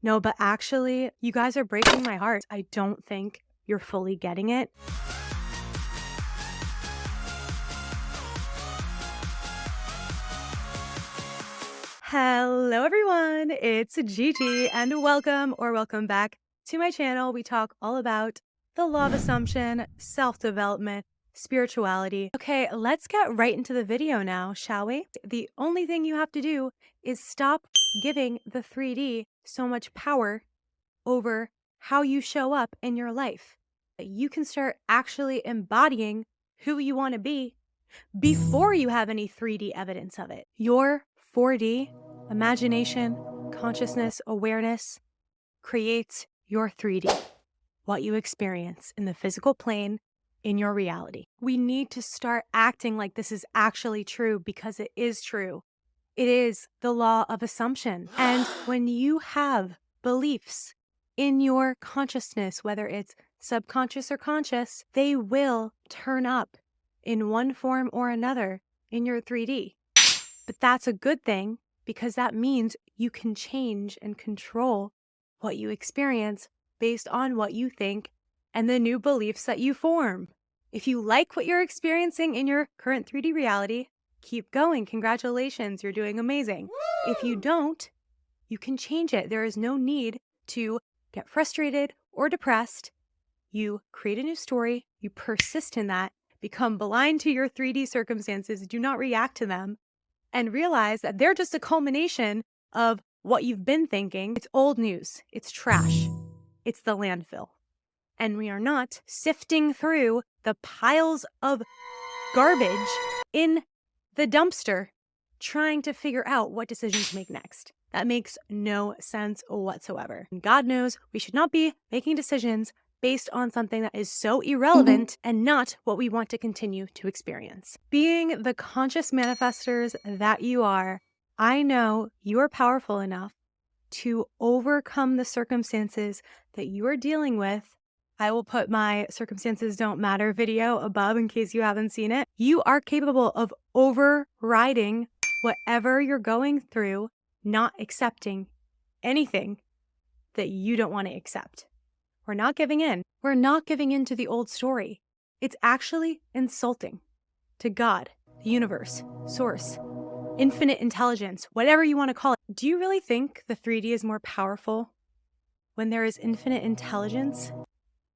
No, but actually, you guys are breaking my heart. I don't think you're fully getting it. Hello everyone, it's Gigi and welcome back to my channel. We talk all about the law of assumption, self-development, spirituality. Okay, let's get right into the video now, shall we? The only thing you have to do is stop giving the 3D so much power over how you show up in your life. You can start actually embodying who you want to be before you have any 3D evidence of it. Your 4D, imagination, consciousness, awareness, creates your 3D, what you experience in the physical plane in your reality. We need to start acting like this is actually true because it is true. It is the law of assumption. And when you have beliefs in your consciousness, whether it's subconscious or conscious, they will turn up in one form or another in your 3D. But that's a good thing because that means you can change and control what you experience based on what you think and the new beliefs that you form. If you like what you're experiencing in your current 3D reality, keep going. Congratulations, you're doing amazing. Woo! If you don't, you can change it. There is no need to get frustrated or depressed. You create a new story, you persist in that, become blind to your 3D circumstances, do not react to them, and realize that they're just a culmination of what you've been thinking. It's old news. It's trash. It's the landfill. And we are not sifting through the piles of garbage in the dumpster trying to figure out what decision to make next. That makes no sense whatsoever. And God knows we should not be making decisions based on something that is so irrelevant and not what we want to continue to experience. Being the conscious manifestors that you are, I know you are powerful enough to overcome the circumstances that you are dealing with. I will put my circumstances don't matter video above in case you haven't seen it. You are capable of overriding whatever you're going through, not accepting anything that you don't want to accept. We're not giving in. We're not giving in to the old story. It's actually insulting to God, the universe, source, infinite intelligence, whatever you want to call it. Do you really think the 3D is more powerful when there is infinite intelligence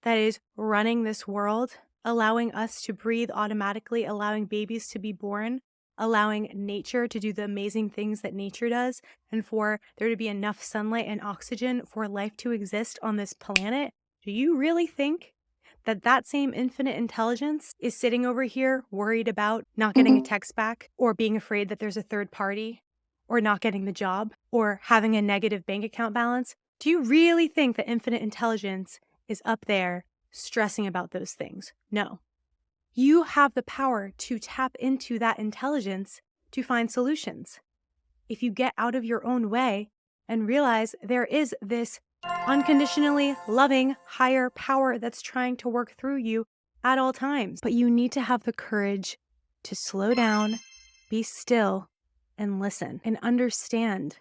that is running this world, allowing us to breathe automatically, allowing babies to be born, allowing nature to do the amazing things that nature does, and for there to be enough sunlight and oxygen for life to exist on this planet? Do you really think that that same infinite intelligence is sitting over here worried about not getting a text back, or being afraid that there's a third party, or not getting the job, or having a negative bank account balance? Do you really think that infinite intelligence is up there stressing about those things? No. You have the power to tap into that intelligence to find solutions. If you get out of your own way and realize there is this unconditionally loving higher power that's trying to work through you at all times. But you need to have the courage to slow down, be still, and listen and understand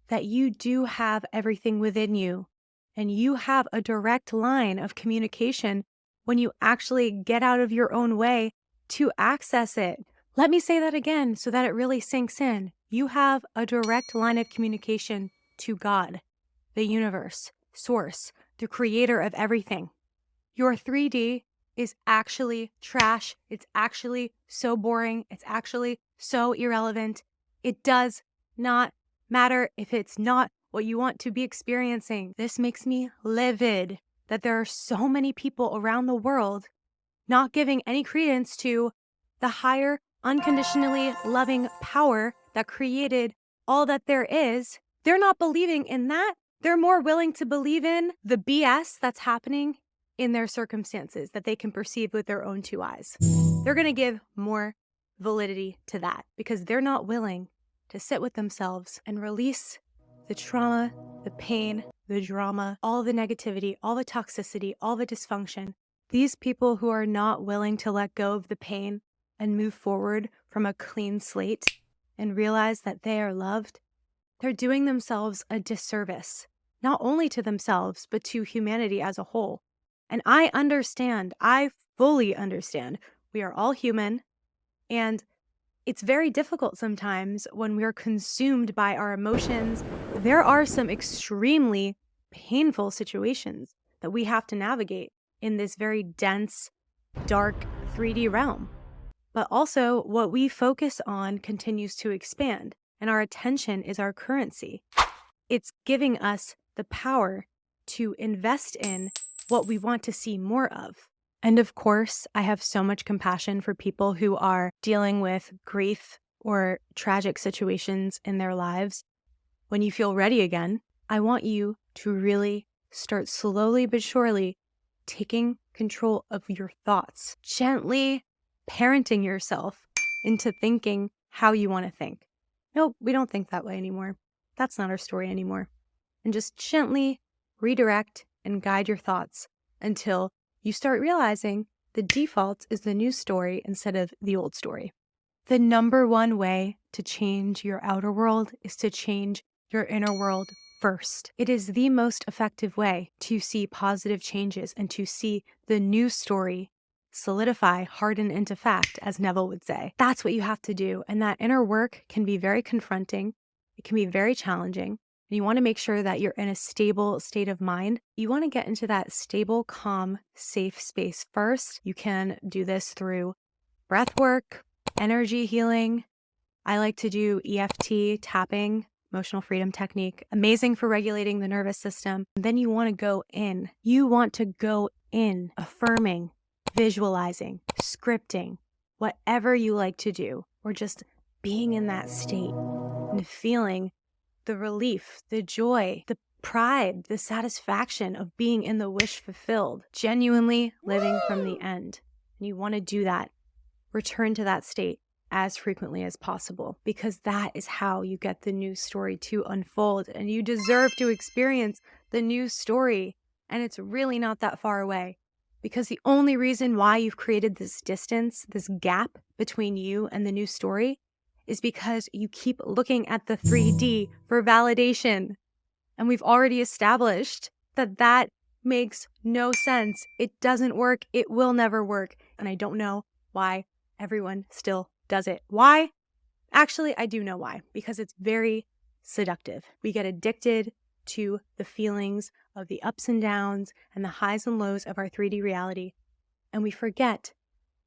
that you do have everything within you and you have a direct line of communication when you actually get out of your own way to access it. Let me say that again so that it really sinks in. You have a direct line of communication to God, the universe, source, the creator of everything. Your 3D is actually trash. It's actually so boring. It's actually so irrelevant. It does not matter if it's not what you want to be experiencing. This makes me livid that there are so many people around the world not giving any credence to the higher, unconditionally loving power that created all that there is. They're not believing in that. They're more willing to believe in the BS that's happening in their circumstances that they can perceive with their own two eyes. They're going to give more validity to that because they're not willing to sit with themselves and release the trauma, the pain, the drama, all the negativity, all the toxicity, all the dysfunction. These people who are not willing to let go of the pain and move forward from a clean slate and realize that they are loved, they're doing themselves a disservice. not only to themselves, but to humanity as a whole. And I understand, I fully understand. We are all human, and it's very difficult sometimes when we're consumed by our emotions. There are some extremely painful situations that we have to navigate in this very dense, dark 3D realm. But also, what we focus on continues to expand, and our attention is our currency. It's giving us the power to invest in what we want to see more of. And of course, I have so much compassion for people who are dealing with grief or tragic situations in their lives. When you feel ready again, I want you to really start slowly but surely taking control of your thoughts, gently parenting yourself into thinking how you want to think. Nope, we don't think that way anymore. That's not our story anymore. And just gently redirect and guide your thoughts until you start realizing the default is the new story instead of the old story. The number one way to change your outer world is to change your inner world first. It is the most effective way to see positive changes and to see the new story solidify, harden into fact, as Neville would say. That's what you have to do. And that inner work can be very confronting. It can be very challenging. And you want to make sure that you're in a stable state of mind. You want to get into that stable, calm, safe space first. You can do this through breath work, energy healing. I like to do EFT, tapping, emotional freedom technique. Amazing for regulating the nervous system. And then you want to go in. You want to go in, affirming, visualizing, scripting, whatever you like to do, or just being in that state and feeling the relief, the joy, the pride, the satisfaction of being in the wish fulfilled, genuinely living from the end. And you want to do that. Return to that state as frequently as possible, because that is how you get the new story to unfold, and you deserve to experience the new story. And it's really not that far away, because the only reason why you've created this distance, this gap between you and the new story, is because you keep looking at the 3D for validation. And we've already established that that makes no sense. It doesn't work. It will never work. And I don't know why everyone still does it. Why? Actually, I do know why. Because it's very seductive. We get addicted to the feelings of the ups and downs and the highs and lows of our 3D reality. And we forget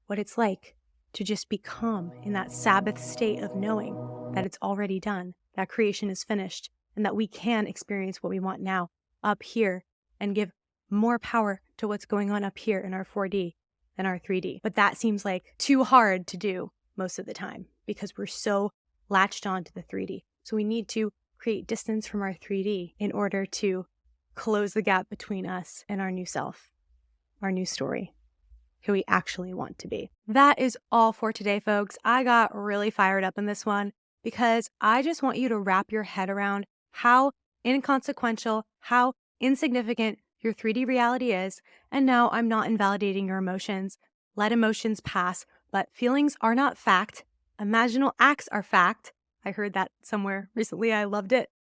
what it's like to just be calm in that Sabbath state of knowing that it's already done, that creation is finished, and that we can experience what we want now up here and give more power to what's going on up here in our 4D than our 3D. But that seems like too hard to do most of the time because we're so latched on to the 3D. So we need to create distance from our 3D in order to close the gap between us and our new self, our new story, who we actually want to be. That is all for today, folks. I got really fired up in this one because I just want you to wrap your head around how inconsequential, how insignificant your 3D reality is. And no, I'm not invalidating your emotions. Let emotions pass, but feelings are not fact. Imaginal acts are fact. I heard that somewhere recently. I loved it.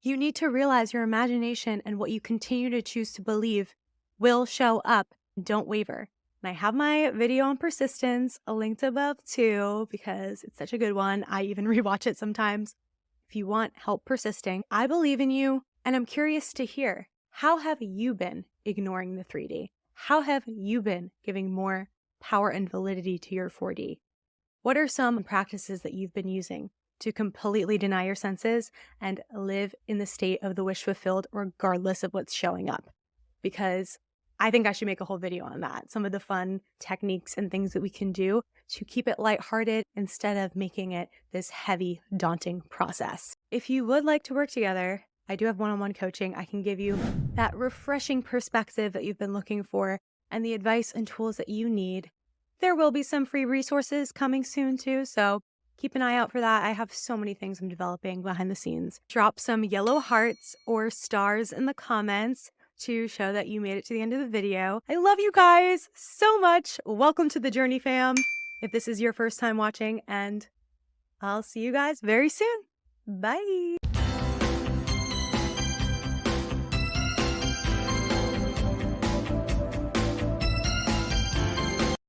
You need to realize your imagination and what you continue to choose to believe will show up. Don't waver. And I have my video on persistence linked above too, because it's such a good one. I even rewatch it sometimes. If you want help persisting, I believe in you, and I'm curious to hear, how have you been ignoring the 3D? How have you been giving more power and validity to your 4D? What are some practices that you've been using to completely deny your senses and live in the state of the wish fulfilled regardless of what's showing up? Because I think I should make a whole video on that. Some of the fun techniques and things that we can do to keep it lighthearted instead of making it this heavy, daunting process. If you would like to work together, I do have one-on-one coaching. I can give you that refreshing perspective that you've been looking for and the advice and tools that you need. There will be some free resources coming soon too, so keep an eye out for that. I have so many things I'm developing behind the scenes. Drop some yellow hearts or stars in the comments to show that you made it to the end of the video. I love you guys so much. Welcome to the journey, fam, if this is your first time watching, and I'll see you guys very soon. Bye.